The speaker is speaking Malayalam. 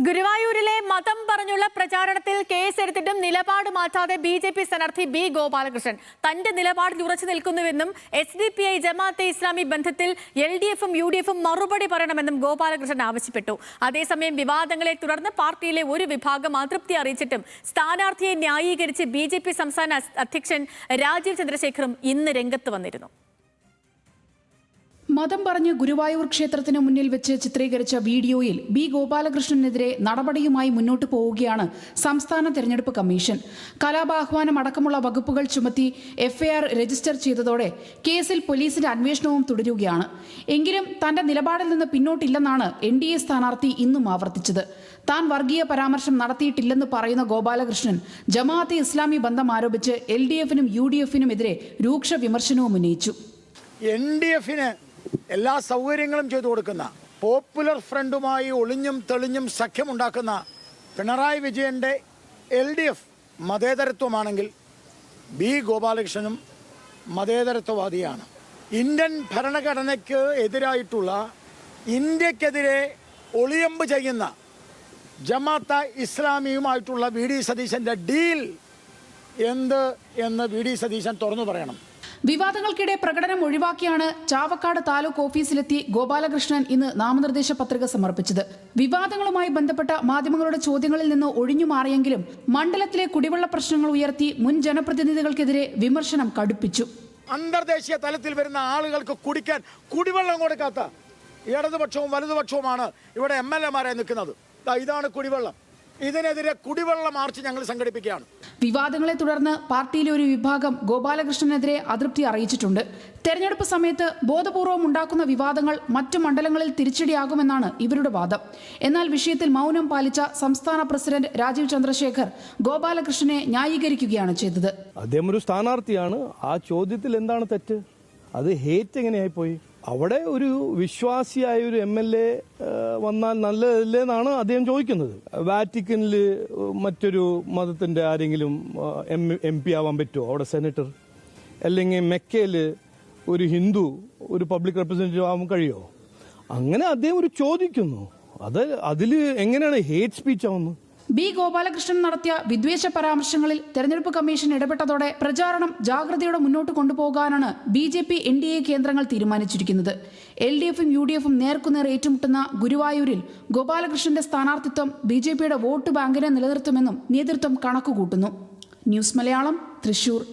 ഗുരുവായൂരിലെ മതം പറഞ്ഞുള്ള പ്രചാരണത്തിൽ കേസെടുത്തിട്ടും നിലപാട് മാറ്റാതെ ബി.ജെ.പി. സ്ഥാനാർത്ഥി ബി. ഗോപാലകൃഷ്ണൻ തന്റെ നിലപാടിൽ ഉറച്ചു നിൽക്കുന്നുവെന്നും എസ്.ഡി.പി.ഐ. ജമാഅത്തെ ഇസ്ലാമി ബന്ധത്തിൽ എൽ.ഡി.എഫും യു.ഡി.എഫും മറുപടി പറയണമെന്നും ഗോപാലകൃഷ്ണൻ ആവശ്യപ്പെട്ടു. അതേസമയം വിവാദങ്ങളെ തുടർന്ന് പാർട്ടിയിലെ ഒരു വിഭാഗം അതൃപ്തി അറിയിച്ചിട്ടും സ്ഥാനാർത്ഥിയെ ന്യായീകരിച്ച് ബി.ജെ.പി. സംസ്ഥാന അധ്യക്ഷൻ രാജീവ് ചന്ദ്രശേഖറും ഇന്ന് രംഗത്ത് വന്നിരുന്നു. മതം പറഞ്ഞ് ഗുരുവായൂർ ക്ഷേത്രത്തിന് മുന്നിൽ വെച്ച് ചിത്രീകരിച്ച വീഡിയോയിൽ ബി. ഗോപാലകൃഷ്ണനെതിരെ നടപടിയുമായി മുന്നോട്ടു പോവുകയാണ് സംസ്ഥാന തെരഞ്ഞെടുപ്പ് കമ്മീഷൻ. കലാപാഹ്വാനം അടക്കമുള്ള വകുപ്പുകൾ ചുമത്തി എഫ്ഐആർ രജിസ്റ്റർ ചെയ്തതോടെ കേസിൽ പോലീസിന്റെ അന്വേഷണവും തുടരുകയാണ്. എങ്കിലും തന്റെ നിലപാടിൽ നിന്ന് പിന്നോട്ടില്ലെന്നാണ് എൻ.ഡി.എ സ്ഥാനാർത്ഥി ഇന്നും ആവർത്തിച്ചത്. താൻ വർഗീയ പരാമർശം നടത്തിയിട്ടില്ലെന്ന് പറയുന്ന ഗോപാലകൃഷ്ണൻ ജമാഅത്തെ ഇസ്ലാമി ബന്ധം ആരോപിച്ച് എൽ.ഡി.എഫിനും യു.ഡി.എഫിനും എതിരെ രൂക്ഷ വിമർശനവും ഉന്നയിച്ചു. എൻ.ഡി.എഫിന് എല്ലാ സൗകര്യങ്ങളും ചെയ്തു കൊടുക്കുന്ന, പോപ്പുലർ ഫ്രണ്ടുമായി ഒളിഞ്ഞും തെളിഞ്ഞും സഖ്യമുണ്ടാക്കുന്ന പിണറായി വിജയൻ്റെ എൽ.ഡി.എഫ് മതേതരത്വമാണെങ്കിൽ ബി. ഗോപാലകൃഷ്ണനും മതേതരത്വവാദിയാണ്. ഇന്ത്യൻ ഭരണഘടനയ്ക്ക് എതിരായിട്ടുള്ള, ഇന്ത്യക്കെതിരെ ഒളിയമ്പ് ചെയ്യുന്ന ജമാഅത്തെ ഇസ്ലാമിയുമായിട്ടുള്ള വി.ഡി. സതീശൻ്റെ ഡീൽ എന്ത് എന്ന് വി.ഡി. സതീശൻ തുറന്നു പറയണം. വിവാദങ്ങൾക്കിടെ പ്രകടനം ഒഴിവാക്കിയാണ് ചാവക്കാട് താലൂക്ക് ഓഫീസിലെത്തി ഗോപാലകൃഷ്ണൻ ഇന്ന് നാമനിർദ്ദേശ പത്രിക സമർപ്പിച്ചത്. വിവാദങ്ങളുമായി ബന്ധപ്പെട്ട മാധ്യമങ്ങളുടെ ചോദ്യങ്ങളിൽ നിന്ന് ഒഴിഞ്ഞു മാറിയെങ്കിലും മണ്ഡലത്തിലെ കുടിവെള്ള പ്രശ്നങ്ങൾ ഉയർത്തി മുൻ ജനപ്രതിനിധികൾക്കെതിരെ വിമർശനം കടുപ്പിച്ചു. അന്തർദേശീയ തലത്തിൽ വരുന്ന ആളുകൾക്ക് കുടിക്കാൻ കുടിവെള്ളം കൊടുക്കാത്ത ഇടതുപക്ഷവും വലതുപക്ഷവുമാണ് ഇവിടെ എം.എൽ.എമാരായി നിൽക്കുന്നത്. ഇതാണ് കുടിവെള്ളം. ഇതിനെതിരെ കുടിവെള്ള മാർച്ച് ഞങ്ങൾ സംഘടിപ്പിക്കുകയാണ്. വിവാദങ്ങളെ തുടർന്ന് പാർട്ടിയിലെ ഒരു വിഭാഗം ഗോപാലകൃഷ്ണനെതിരെ അതൃപ്തി അറിയിച്ചിട്ടുണ്ട്. തെരഞ്ഞെടുപ്പ് സമയത്ത് ബോധപൂർവം ഉണ്ടാക്കുന്ന വിവാദങ്ങൾ മറ്റു മണ്ഡലങ്ങളിൽ തിരിച്ചടിയാകുമെന്നാണ് ഇവരുടെ വാദം. എന്നാൽ വിഷയത്തിൽ മൗനം പാലിച്ച സംസ്ഥാന പ്രസിഡന്റ് രാജീവ് ചന്ദ്രശേഖർ ഗോപാലകൃഷ്ണനെ ന്യായീകരിക്കുകയാണ് ചെയ്തത്. അദ്ദേഹം ഒരു സ്ഥാനാർത്ഥിയാണ്. ആ ചോദ്യത്തിൽ എന്താണ് തെറ്റ്? അത് ഹേറ്റ് എങ്ങനെയായിപ്പോയി? അവിടെ ഒരു വിശ്വാസിയായ ഒരു എം.എൽ.എ വന്നാൽ നല്ലതല്ലേ എന്നാണ് അദ്ദേഹം ചോദിക്കുന്നത്. വാറ്റിക്കനിൽ മറ്റൊരു മതത്തിന്റെ ആരെങ്കിലും എം.പി. ആവാൻ പറ്റുമോ? അവിടെ സെനറ്റർ. അല്ലെങ്കിൽ മെക്കയിൽ ഒരു ഹിന്ദു ഒരു പബ്ലിക് റെപ്രസെന്റേറ്റീവ് ആവാൻ കഴിയുമോ? അങ്ങനെ അദ്ദേഹം ഒരു ചോദിക്കുന്നു. അതിൽ എങ്ങനെയാണ് ഹേറ്റ് സ്പീച്ച് ആവുന്നത്? ബി. ഗോപാലകൃഷ്ണൻ നടത്തിയ വിദ്വേഷ പരാമർശങ്ങളിൽ തെരഞ്ഞെടുപ്പ് കമ്മീഷൻ ഇടപെട്ടതോടെ പ്രചാരണം ജാഗ്രതയോടെ മുന്നോട്ട് കൊണ്ടുപോകാനാണ് ബി.ജെ.പി. എൻ.ഡി.എ കേന്ദ്രങ്ങൾ തീരുമാനിച്ചിരിക്കുന്നത്. എൽ.ഡി.എഫും യു.ഡി.എഫും നേർക്കുനേർ ഏറ്റുമുട്ടുന്ന ഗുരുവായൂരിൽ ഗോപാലകൃഷ്ണന്റെ സ്ഥാനാർത്ഥിത്വം ബി.ജെ.പിയുടെ വോട്ട് ബാങ്കിനെ നിലനിർത്തുമെന്നും നേതൃത്വം കണക്കുകൂട്ടുന്നു. ന്യൂസ് മലയാളം, തൃശൂർ.